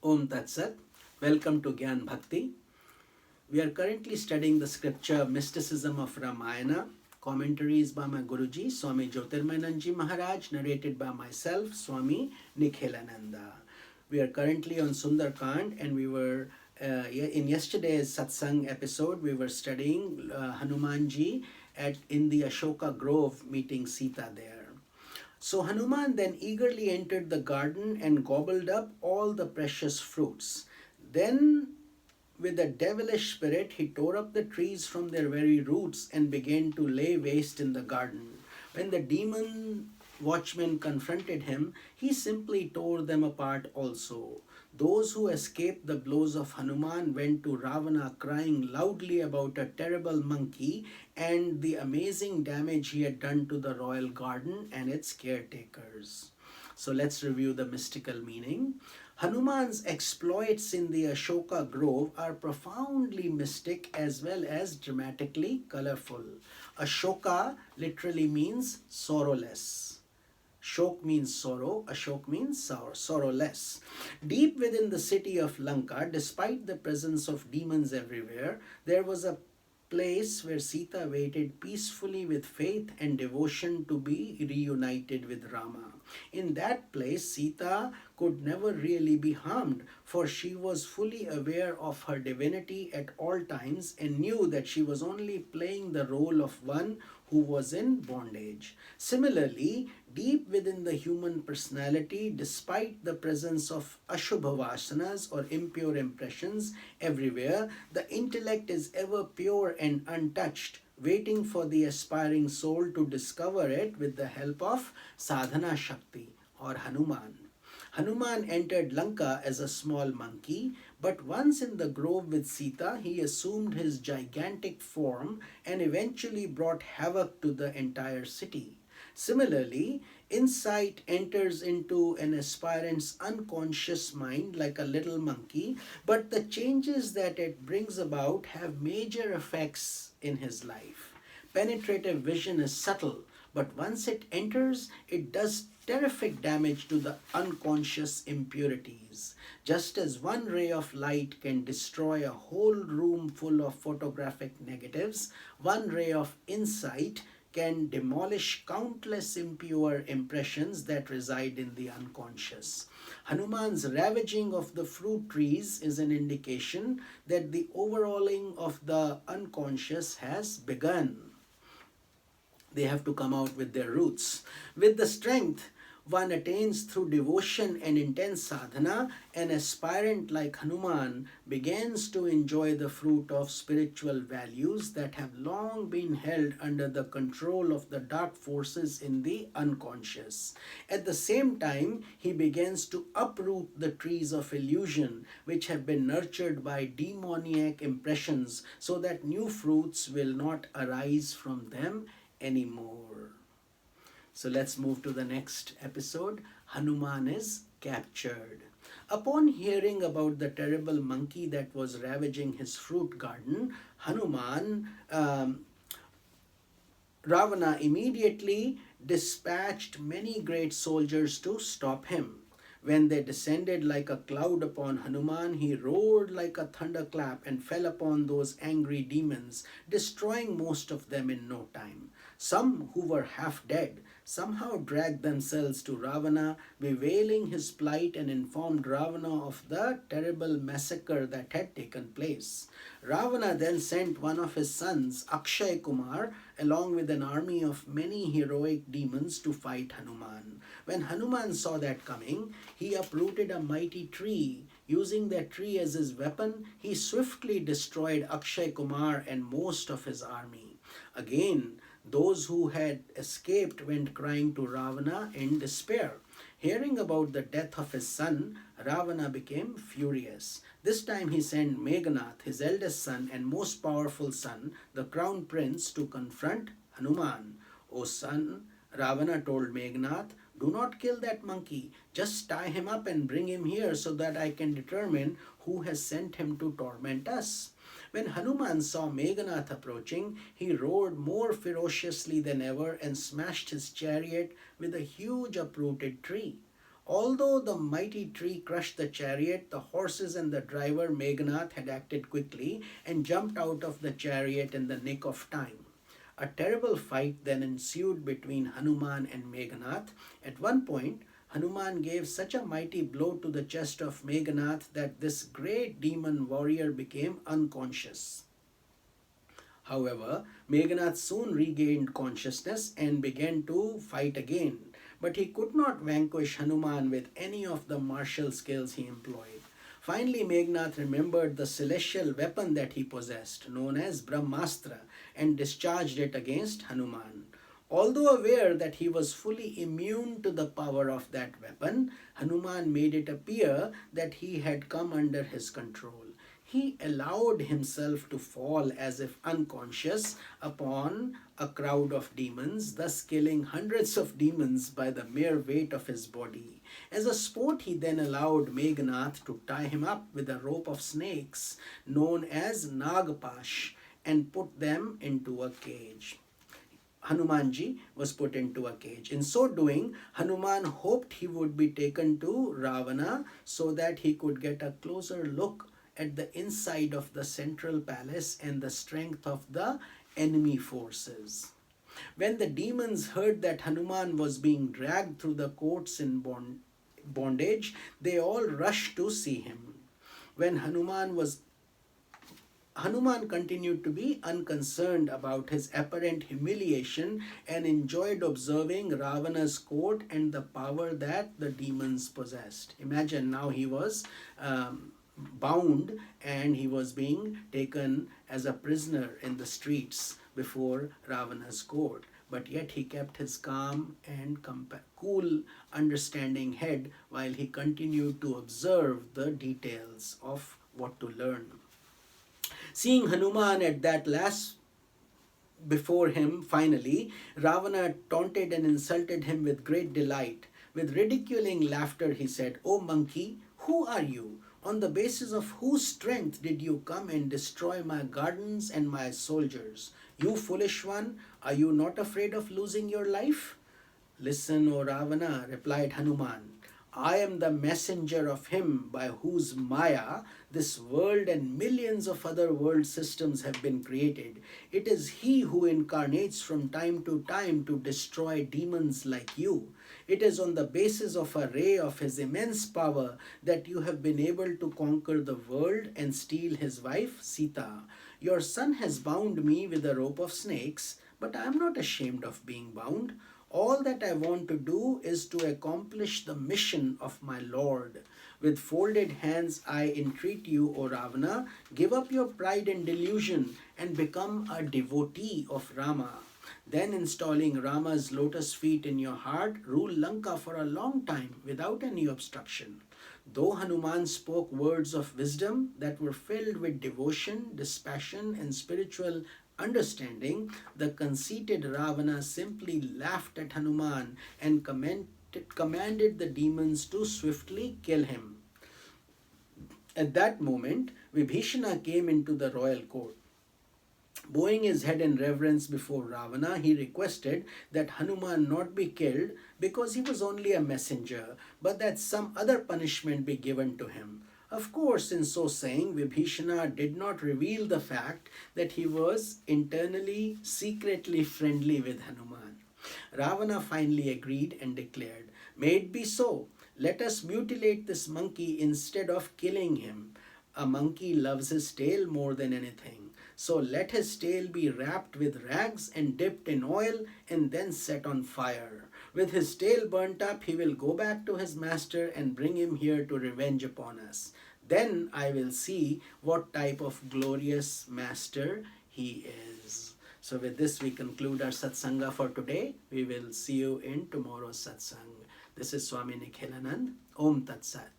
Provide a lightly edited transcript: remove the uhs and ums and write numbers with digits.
Om Tat Sat. Welcome to Gyan Bhakti. We are currently studying the scripture Mysticism of Ramayana. Commentaries by my Guruji, Swami Jyotirmayananji Maharaj, narrated by myself, Swami Nikhilananda. We are currently on Sundarkand and we were in yesterday's satsang episode, we were studying Hanumanji in the Ashoka Grove meeting Sita there. So Hanuman then eagerly entered the garden and gobbled up all the precious fruits. Then, with a devilish spirit, he tore up the trees from their very roots and began to lay waste in the garden. When the demon watchmen confronted him, he simply tore them apart also. Those who escaped the blows of Hanuman went to Ravana crying loudly about a terrible monkey and the amazing damage he had done to the royal garden and its caretakers. So let's review the mystical meaning. Hanuman's exploits in the Ashoka Grove are profoundly mystic as well as dramatically colorful. Ashoka literally means sorrowless. Shok means sorrow, Ashok means sorrowless. Deep within the city of Lanka, despite the presence of demons everywhere, there was a place where Sita waited peacefully with faith and devotion to be reunited with Rama. In that place, Sita could never really be harmed, for she was fully aware of her divinity at all times and knew that she was only playing the role of one who was in bondage. Similarly, deep within the human personality, despite the presence of Ashubha Vasanas or impure impressions everywhere, the intellect is ever pure and untouched, waiting for the aspiring soul to discover it with the help of Sadhana Shakti or Hanuman. Hanuman entered Lanka as a small monkey, but once in the grove with Sita, he assumed his gigantic form and eventually brought havoc to the entire city. Similarly, insight enters into an aspirant's unconscious mind like a little monkey, but the changes that it brings about have major effects in his life. Penetrative vision is subtle, but once it enters, it does terrific damage to the unconscious impurities. Just as one ray of light can destroy a whole room full of photographic negatives, one ray of insight can demolish countless impure impressions that reside in the unconscious. Hanuman's ravaging of the fruit trees is an indication that the overhauling of the unconscious has begun. They have to come out with their roots. With the strength one attains through devotion and intense sadhana, an aspirant like Hanuman begins to enjoy the fruit of spiritual values that have long been held under the control of the dark forces in the unconscious. At the same time, he begins to uproot the trees of illusion which have been nurtured by demoniac impressions so that new fruits will not arise from them anymore. So let's move to the next episode. Hanuman is captured. Upon hearing about the terrible monkey that was ravaging his fruit garden, Ravana immediately dispatched many great soldiers to stop him. When they descended like a cloud upon Hanuman, he roared like a thunderclap and fell upon those angry demons, destroying most of them in no time. Some who were half dead somehow dragged themselves to Ravana, bewailing his plight, and informed Ravana of the terrible massacre that had taken place. Ravana then sent one of his sons, Akshay Kumar, along with an army of many heroic demons to fight Hanuman. When Hanuman saw that coming, he uprooted a mighty tree. Using that tree as his weapon, he swiftly destroyed Akshay Kumar and most of his army. Again, those who had escaped went crying to Ravana in despair. Hearing about the death of his son, Ravana became furious. This time he sent Meghnath, his eldest son and most powerful son, the crown prince, to confront Hanuman. O son, Ravana told Meghnath, do not kill that monkey. Just tie him up and bring him here so that I can determine who has sent him to torment us. When Hanuman saw Meghnath approaching, he roared more ferociously than ever and smashed his chariot with a huge uprooted tree. Although the mighty tree crushed the chariot, the horses and the driver Meghnad had acted quickly and jumped out of the chariot in the nick of time. A terrible fight then ensued between Hanuman and Meghnad. At one point, Hanuman gave such a mighty blow to the chest of Meghnad that this great demon warrior became unconscious. However, Meghnad soon regained consciousness and began to fight again, but he could not vanquish Hanuman with any of the martial skills he employed. Finally, Meghnad remembered the celestial weapon that he possessed, known as Brahmastra, and discharged it against Hanuman. Although aware that he was fully immune to the power of that weapon, Hanuman made it appear that he had come under his control. He allowed himself to fall as if unconscious upon a crowd of demons, thus killing hundreds of demons by the mere weight of his body. As a sport, he then allowed Meghnad to tie him up with a rope of snakes known as Nagpash and put them into a cage. Hanumanji was put into a cage. In so doing, Hanuman hoped he would be taken to Ravana so that he could get a closer look at the inside of the central palace and the strength of the enemy forces. When the demons heard that Hanuman was being dragged through the courts in bondage, they all rushed to see him. When Hanuman continued to be unconcerned about his apparent humiliation and enjoyed observing Ravana's court and the power that the demons possessed. Imagine now he was bound and he was being taken as a prisoner in the streets before Ravana's court. But yet he kept his calm and cool, understanding head while he continued to observe the details of what to learn. Seeing Hanuman at that last before him, finally, Ravana taunted and insulted him with great delight. With ridiculing laughter, he said, "O monkey, who are you? On the basis of whose strength did you come and destroy my gardens and my soldiers? You foolish one, are you not afraid of losing your life?" "Listen, O Ravana," replied Hanuman. "I am the messenger of him by whose Maya this world and millions of other world systems have been created. It is he who incarnates from time to time to destroy demons like you. It is on the basis of a ray of his immense power that you have been able to conquer the world and steal his wife, Sita. Your son has bound me with a rope of snakes, but I am not ashamed of being bound. All that I want to do is to accomplish the mission of my Lord. With folded hands I entreat you, O Ravana, give up your pride and delusion and become a devotee of Rama. Then, installing Rama's lotus feet in your heart, rule Lanka for a long time without any obstruction." Though Hanuman spoke words of wisdom that were filled with devotion, dispassion, and spiritual understanding, the conceited Ravana simply laughed at Hanuman and commanded the demons to swiftly kill him. At that moment, Vibhishana came into the royal court. Bowing his head in reverence before Ravana, he requested that Hanuman not be killed because he was only a messenger, but that some other punishment be given to him. Of course, in so saying, Vibhishana did not reveal the fact that he was internally, secretly friendly with Hanuman. Ravana finally agreed and declared, "May it be so. Let us mutilate this monkey instead of killing him. A monkey loves his tail more than anything. So let his tail be wrapped with rags and dipped in oil and then set on fire. With his tail burnt up, he will go back to his master and bring him here to revenge upon us. Then I will see what type of glorious master he is." So with this, we conclude our satsanga for today. We will see you in tomorrow's satsang. This is Swami Nikhilanand. Om Tat Sat.